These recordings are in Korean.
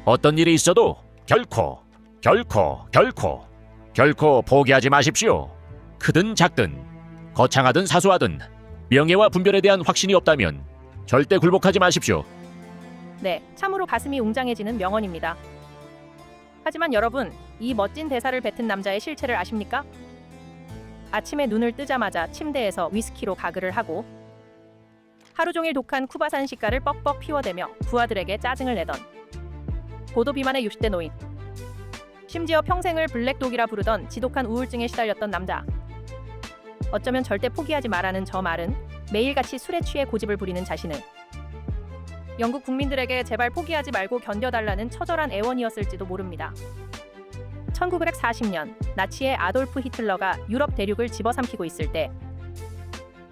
어떤 일이 있어도 결코 포기하지 마십시오. 크든 작든, 거창하든 사소하든 명예와 분별에 대한 확신이 없다면 절대 굴복하지 마십시오. 네, 참으로 가슴이 웅장해지는 명언입니다. 하지만 여러분, 이 멋진 대사를 뱉은 남자의 실체를 아십니까? 아침에 눈을 뜨자마자 침대에서 위스키로 가글을 하고 하루 종일 독한 쿠바산 시가를 뻑뻑 피워대며 부하들에게 짜증을 내던 고도 비만의 60대 노인. 심지어 평생을 블랙독이라 부르던 지독한 우울증에 시달렸던 남자. 어쩌면 절대 포기하지 마라는 저 말은 매일같이 술에 취해 고집을 부리는 자신을 영국 국민들에게 제발 포기하지 말고 견뎌달라는 처절한 애원이었을지도 모릅니다. 1940년 나치의 아돌프 히틀러가 유럽 대륙을 집어삼키고 있을 때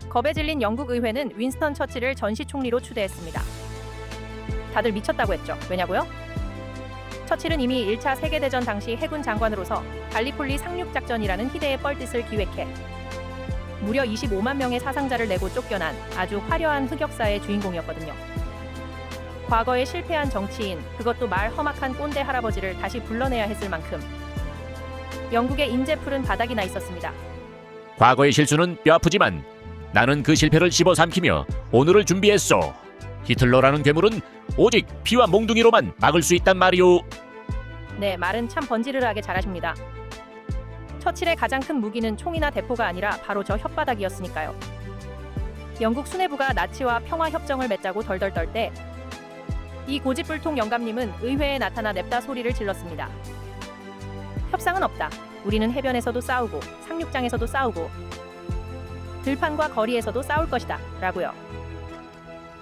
겁에 질린 영국 의회는 윈스턴 처칠을 전시 총리로 추대했습니다. 다들 미쳤다고 했죠. 왜냐고요? 처칠은 이미 1차 세계대전 당시 해군 장관으로서 갈리폴리 상륙작전이라는 희대의 뻘짓을 기획해 무려 25만 명의 사상자를 내고 쫓겨난 아주 화려한 흑역사의 주인공이었거든요. 과거에 실패한 정치인, 그것도 말 험악한 꼰대 할아버지를 다시 불러내야 했을 만큼 영국의 인재풀은 바닥이 나 있었습니다. 과거의 실수는 뼈아프지만 나는 그 실패를 씹어삼키며 오늘을 준비했소. 히틀러라는 괴물은 오직 피와 몽둥이로만 막을 수 있단 말이오. 네, 말은 참 번지르르하게 잘하십니다. 처칠의 가장 큰 무기는 총이나 대포가 아니라 바로 저 혓바닥이었으니까요. 영국 수뇌부가 나치와 평화협정을 맺자고 덜덜 떨 때 이 고집불통 영감님은 의회에 나타나 냅다 소리를 질렀습니다. 협상은 없다. 우리는 해변에서도 싸우고 상륙장에서도 싸우고 들판과 거리에서도 싸울 것이다. 라고요.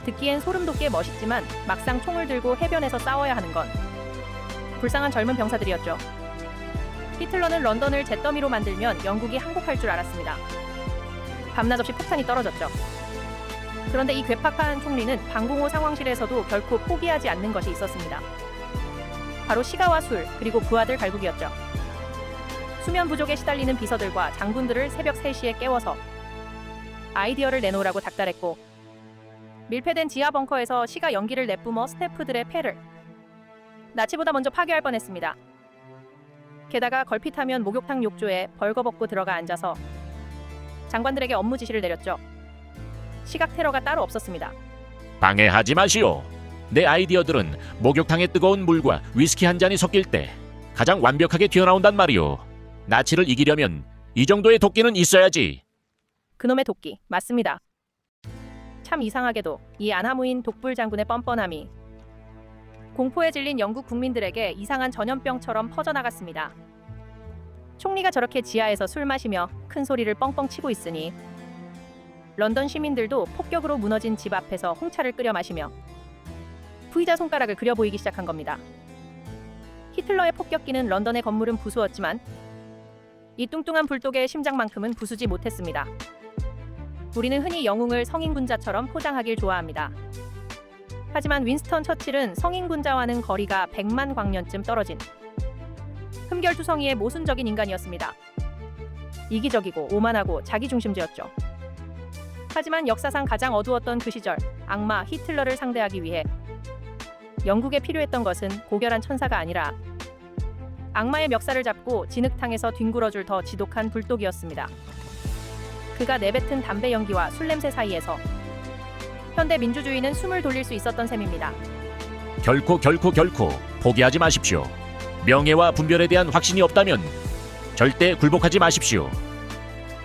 듣기엔 소름 돋게 멋있지만 막상 총을 들고 해변에서 싸워야 하는 건 불쌍한 젊은 병사들이었죠. 히틀러는 런던을 잿더미로 만들면 영국이 항복할 줄 알았습니다. 밤낮 없이 폭탄이 떨어졌죠. 그런데 이 괴팍한 총리는 방공호 상황실에서도 결코 포기하지 않는 것이 있었습니다. 바로 시가와 술, 그리고 부하들 갈구기였죠. 수면 부족에 시달리는 비서들과 장군들을 새벽 3시에 깨워서 아이디어를 내놓으라고 닥달했고 밀폐된 지하 벙커에서 시가 연기를 내뿜어 스태프들의 폐를 나치보다 먼저 파괴할 뻔했습니다. 게다가 걸핏하면 목욕탕 욕조에 벌거벗고 들어가 앉아서 장관들에게 업무 지시를 내렸죠. 시각 테러가 따로 없었습니다. 방해하지 마시오. 내 아이디어들은 목욕탕의 뜨거운 물과 위스키 한 잔이 섞일 때 가장 완벽하게 튀어나온단 말이오. 나치를 이기려면 이 정도의 도끼는 있어야지. 그놈의 도끼, 맞습니다. 참 이상하게도 이 아나무인 독불 장군의 뻔뻔함이 공포에 질린 영국 국민들에게 이상한 전염병처럼 퍼져나갔습니다. 총리가 저렇게 지하에서 술 마시며 큰 소리를 뻥뻥 치고 있으니 런던 시민들도 폭격으로 무너진 집 앞에서 홍차를 끓여 마시며 후이자 손가락을 그려 보이기 시작한 겁니다. 히틀러의 폭격기는 런던의 건물은 부수었지만 이 뚱뚱한 불독의 심장만큼은 부수지 못했습니다. 우리는 흔히 영웅을 성인군자처럼 포장하길 좋아합니다. 하지만 윈스턴 처칠은 성인군자와는 거리가 100만 광년쯤 떨어진 흠결투성이의 모순적인 인간이었습니다. 이기적이고 오만하고 자기중심주였죠. 하지만 역사상 가장 어두웠던 그 시절, 악마 히틀러를 상대하기 위해 영국에 필요했던 것은 고결한 천사가 아니라 악마의 멱살을 잡고 진흙탕에서 뒹굴어줄 더 지독한 불독이었습니다. 그가 내뱉은 담배 연기와 술 냄새 사이에서 현대 민주주의는 숨을 돌릴 수 있었던 셈입니다. 결코 포기하지 마십시오. 명예와 분별에 대한 확신이 없다면 절대 굴복하지 마십시오.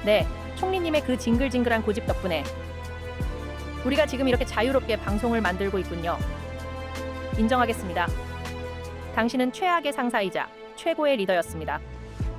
네, 총리님의 그 징글징글한 고집 덕분에 우리가 지금 이렇게 자유롭게 방송을 만들고 있군요. 인정하겠습니다. 당신은 최악의 상사이자 최고의 리더였습니다.